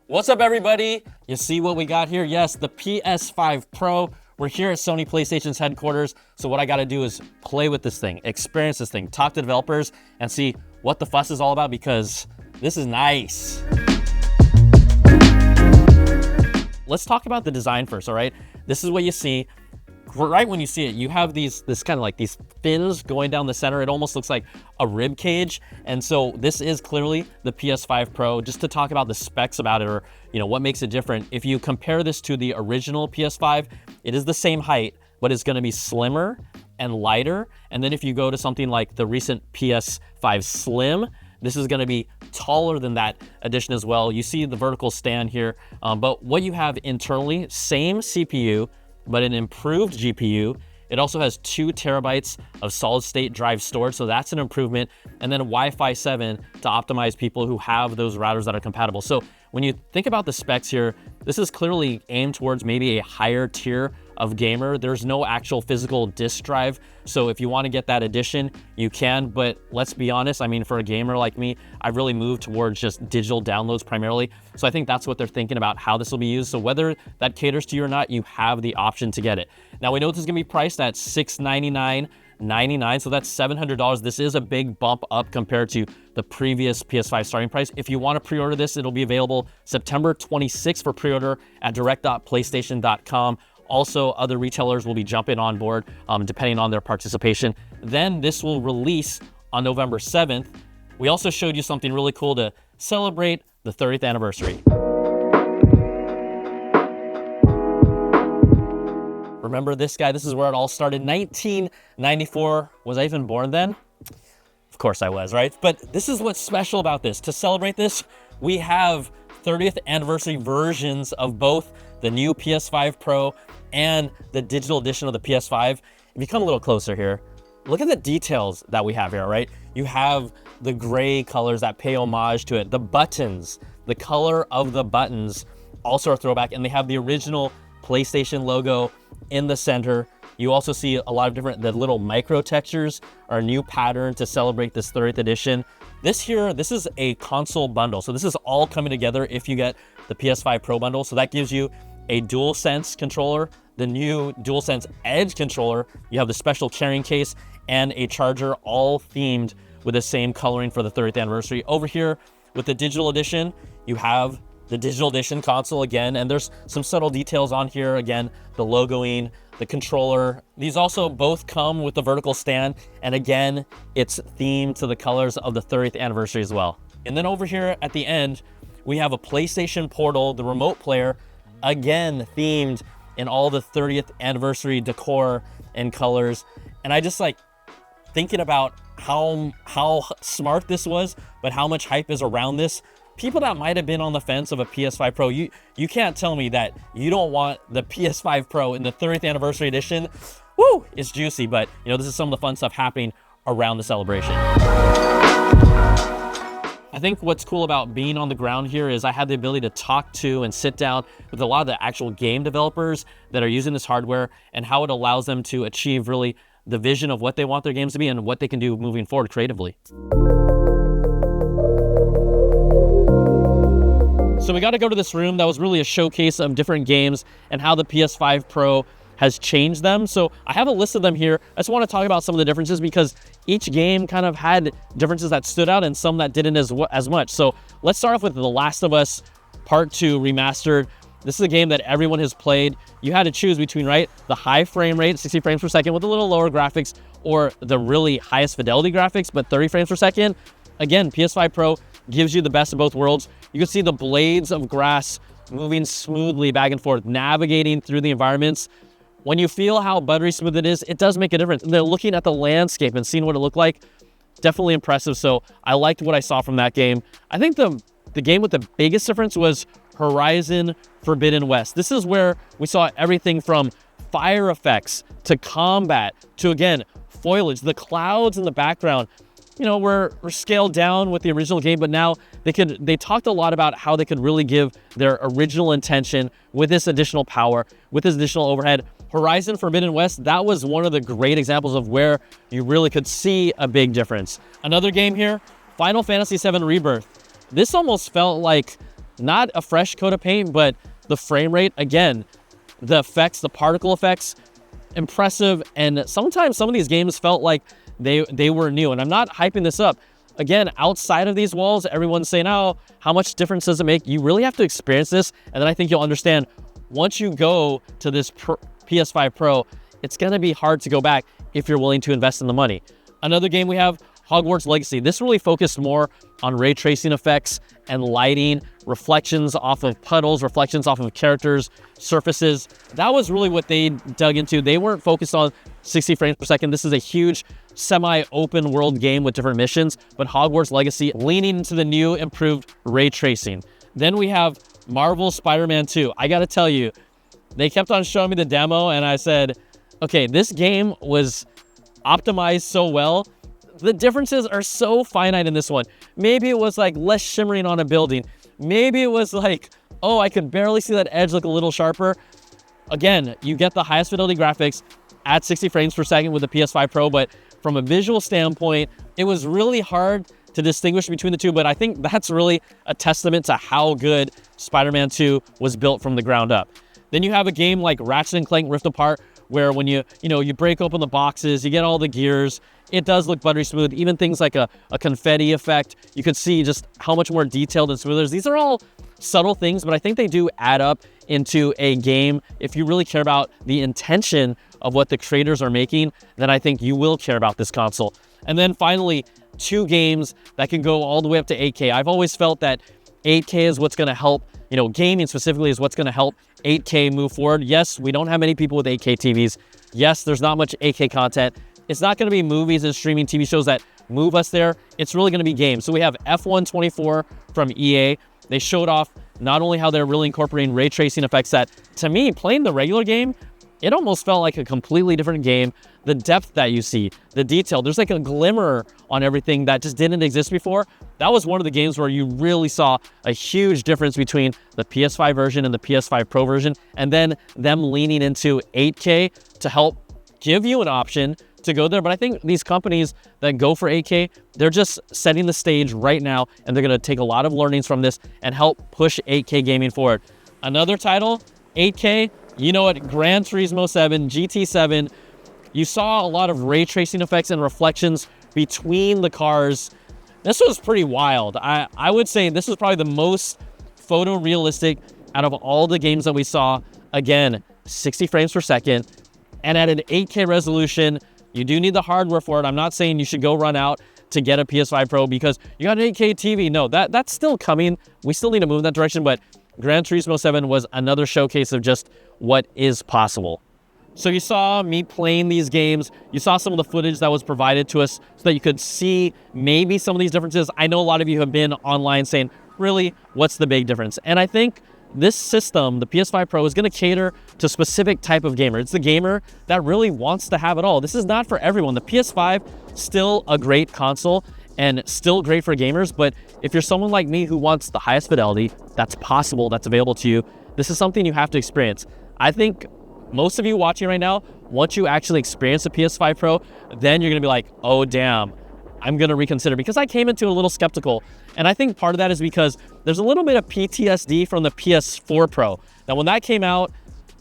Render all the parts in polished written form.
What's up, everybody? You see what we got here? Yes, the PS5 Pro. We're here at Sony Playstation's headquarters, so what I gotta do is play with this thing, experience this thing, talk to developers, and see what the fuss is all about, because this is nice. Let's talk about the design first, all right? This is what you see. Right when you see it, you have this kind of like these fins going down the center. It almost looks like a rib cage. And so this is clearly the PS5 Pro. Just to talk about the specs about it, or what makes it different. If you compare this to the original PS5, it is the same height, but it's going to be slimmer and lighter. And then if you go to something like the recent PS5 Slim, this is going to be taller than that edition as well. You see the vertical stand here, but what you have internally, same CPU, but an improved GPU. It also has 2 terabytes of solid state drive storage, so that's an improvement. And then Wi-Fi 7 to optimize people who have those routers that are compatible. So when you think about the specs here, this is clearly aimed towards maybe a higher tier of gamer. There's no actual physical disk drive. So if you want to get that edition, you can, but let's be honest, I mean, for a gamer like me, I've really moved towards just digital downloads primarily. So I think that's what they're thinking about, how this will be used. So whether that caters to you or not, you have the option to get it. Now we know this is gonna be priced at $699.99, so that's $700. This is a big bump up compared to the previous PS5 starting price. If you want to pre-order this, it'll be available September 26th for pre-order at direct.playstation.com. Also, other retailers will be jumping on board depending on their participation. Then this will release on November 7th. We also showed you something really cool to celebrate the 30th anniversary. Remember this guy? This is where it all started. 1994. Was I even born then? Of course I was, right? But this is what's special about this. To celebrate this, we have 30th anniversary versions of both the new PS5 Pro and the digital edition of the PS5. If you come a little closer here, look at the details that we have here, right? You have the gray colors that pay homage to it. The buttons, the color of the buttons also are throwback, and they have the original PlayStation logo in the center. You also see a lot of the little micro textures are a new pattern to celebrate this 30th edition. This is a console bundle. So this is all coming together if you get the PS5 Pro bundle. So that gives you a DualSense controller, the new DualSense Edge controller. You have the special carrying case and a charger, all themed with the same coloring for the 30th anniversary. Over here with the digital edition, you have the digital edition console again, and there's some subtle details on here. Again, the logoing, the controller. These also both come with the vertical stand, and again, it's themed to the colors of the 30th anniversary as well. And then over here at the end, we have a PlayStation Portal, the remote player, again themed in all the 30th anniversary decor and colors. And I just like thinking about how smart this was, but how much hype is around this. People that might have been on the fence of a PS5 Pro, you can't tell me that you don't want the PS5 Pro in the 30th anniversary edition. Woo, it's juicy, but this is some of the fun stuff happening around the celebration. I think what's cool about being on the ground here is I had the ability to talk to and sit down with a lot of the actual game developers that are using this hardware, and how it allows them to achieve really the vision of what they want their games to be and what they can do moving forward creatively. So we got to go to this room that was really a showcase of different games and how the PS5 Pro has changed them. So I have a list of them here. I just want to talk about some of the differences, because each game kind of had differences that stood out and some that didn't as much. So let's start off with The Last of Us Part 2 Remastered. This is a game that everyone has played. You had to choose between, right, the high frame rate, 60 frames per second with a little lower graphics, or the really highest fidelity graphics, but 30 frames per second. Again, PS5 Pro gives you the best of both worlds. You can see the blades of grass moving smoothly back and forth, navigating through the environments. When you feel how buttery smooth it is, it does make a difference. And they're looking at the landscape and seeing what it looked like. Definitely impressive. So I liked what I saw from that game. I think the game with the biggest difference was Horizon Forbidden West. This is where we saw everything from fire effects to combat to, again, foliage. The clouds in the background, were scaled down with the original game, but now they talked a lot about how they could really give their original intention with this additional power, with this additional overhead. Horizon Forbidden West, that was one of the great examples of where you really could see a big difference. Another game here, Final Fantasy VII Rebirth. This almost felt like not a fresh coat of paint, but the frame rate, again, the effects, the particle effects, impressive. And sometimes some of these games felt like they were new. And I'm not hyping this up. Again, outside of these walls, everyone's saying, oh, how much difference does it make? You really have to experience this. And then I think you'll understand once you go to this PS5 Pro, it's going to be hard to go back if you're willing to invest in the money. Another game we have, Hogwarts Legacy. This really focused more on ray tracing effects and lighting, reflections off of puddles, reflections off of characters, surfaces. That was really what they dug into. They weren't focused on 60 frames per second. This is a huge semi-open world game with different missions, but Hogwarts Legacy leaning into the new improved ray tracing. Then we have Marvel Spider-Man 2. I gotta tell you, they kept on showing me the demo and I said, okay, this game was optimized so well. The differences are so finite in this one. Maybe it was like less shimmering on a building. Maybe it was like, oh, I could barely see that edge look a little sharper. Again, you get the highest fidelity graphics at 60 frames per second with the PS5 Pro, but from a visual standpoint, it was really hard to distinguish between the two, but I think that's really a testament to how good Spider-Man 2 was built from the ground up. Then you have a game like Ratchet and Clank Rift Apart, where when you break open the boxes, you get all the gears. It does look buttery smooth. Even things like a confetti effect, you could see just how much more detailed and smooth it is. These are all subtle things, but I think they do add up into a game. If you really care about the intention of what the creators are making, then I think you will care about this console. And then finally, two games that can go all the way up to 8K. I've always felt that 8K is what's going to help, gaming specifically is what's going to help 8K move forward. Yes, we don't have many people with 8K TVs. Yes, there's not much 8K content. It's not going to be movies and streaming TV shows that move us there. It's really going to be games. So we have F1 24 from EA. They showed off not only how they're really incorporating ray tracing effects that, to me, playing the regular game, it almost felt like a completely different game. The depth that you see, the detail, there's like a glimmer on everything that just didn't exist before. That was one of the games where you really saw a huge difference between the PS5 version and the PS5 Pro version, and then them leaning into 8K to help give you an option to go there. But I think these companies that go for 8K, they're just setting the stage right now, and they're going to take a lot of learnings from this and help push 8K gaming forward. Another title, 8K, you know what, Gran Turismo 7, GT7, you saw a lot of ray tracing effects and reflections between the cars. This was pretty wild. I would say this was probably the most photorealistic out of all the games that we saw. Again, 60 frames per second, and at an 8K resolution. You do need the hardware for it. I'm not saying you should go run out to get a PS5 Pro because you got an 8K TV. No, that's still coming. We still need to move in that direction, but Gran Turismo 7 was another showcase of just what is possible. So you saw me playing these games. You saw some of the footage that was provided to us so that you could see maybe some of these differences. I know a lot of you have been online saying, really, what's the big difference? And I think this system, the PS5 Pro, is going to cater to a specific type of gamer. It's the gamer that really wants to have it all. This is not for everyone. The PS5, still a great console and still great for gamers, but if you're someone like me who wants the highest fidelity that's possible, that's available to you, this is something you have to experience. I think most of you watching right now, once you actually experience the PS5 Pro, then you're going to be like, oh, damn, I'm going to reconsider, because I came into it a little skeptical. And I think part of that is because there's a little bit of PTSD from the PS4 Pro. Now, when that came out,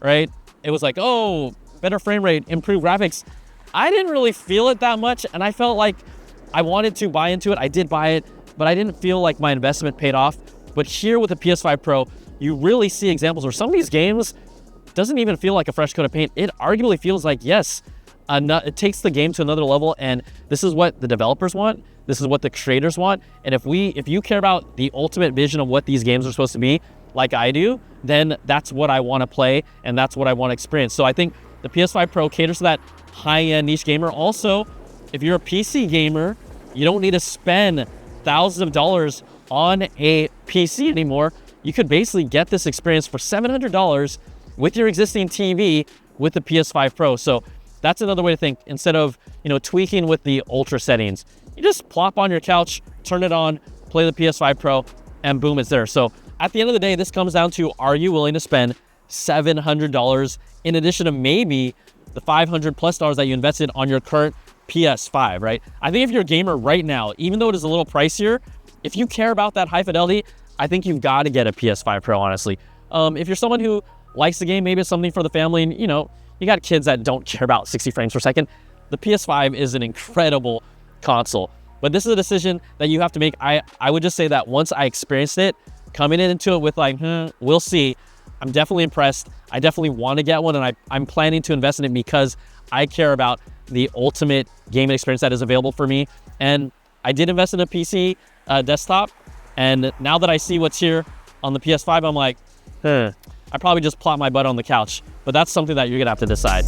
right, it was like, oh, better frame rate, improved graphics. I didn't really feel it that much, and I felt like I wanted to buy into it. I did buy it, but I didn't feel like my investment paid off. But here with the PS5 Pro, you really see examples where some of these games doesn't even feel like a fresh coat of paint. It arguably feels like, yes, it takes the game to another level, and this is what the developers want. This is what the creators want. And if you care about the ultimate vision of what these games are supposed to be, like I do, then that's what I want to play, and that's what I want to experience. So I think the PS5 Pro caters to that high-end niche gamer. Also, if you're a PC gamer, you don't need to spend thousands of dollars on a PC anymore. You could basically get this experience for $700 with your existing TV with the PS5 Pro. So that's another way to think. Instead of tweaking with the ultra settings, you just plop on your couch, turn it on, play the PS5 Pro, and boom, it's there. So at the end of the day, this comes down to, are you willing to spend $700 in addition to maybe the $500+ that you invested on your current PS5, right? I think if you're a gamer right now, even though it is a little pricier, if you care about that high fidelity, I think you've got to get a PS5 Pro, honestly. If you're someone who likes the game, maybe it's something for the family, and you know, you got kids that don't care about 60 frames per second, the PS5 is an incredible console. But this is a decision that you have to make. I would just say that once I experienced it, coming into it with like, we'll see, I'm definitely impressed. I definitely want to get one, and I'm planning to invest in it because I care about the ultimate gaming experience that is available for me. And I did invest in a PC desktop, and now that I see what's here on the PS5, I'm like, I probably just plop my butt on the couch. But that's something that you're gonna have to decide.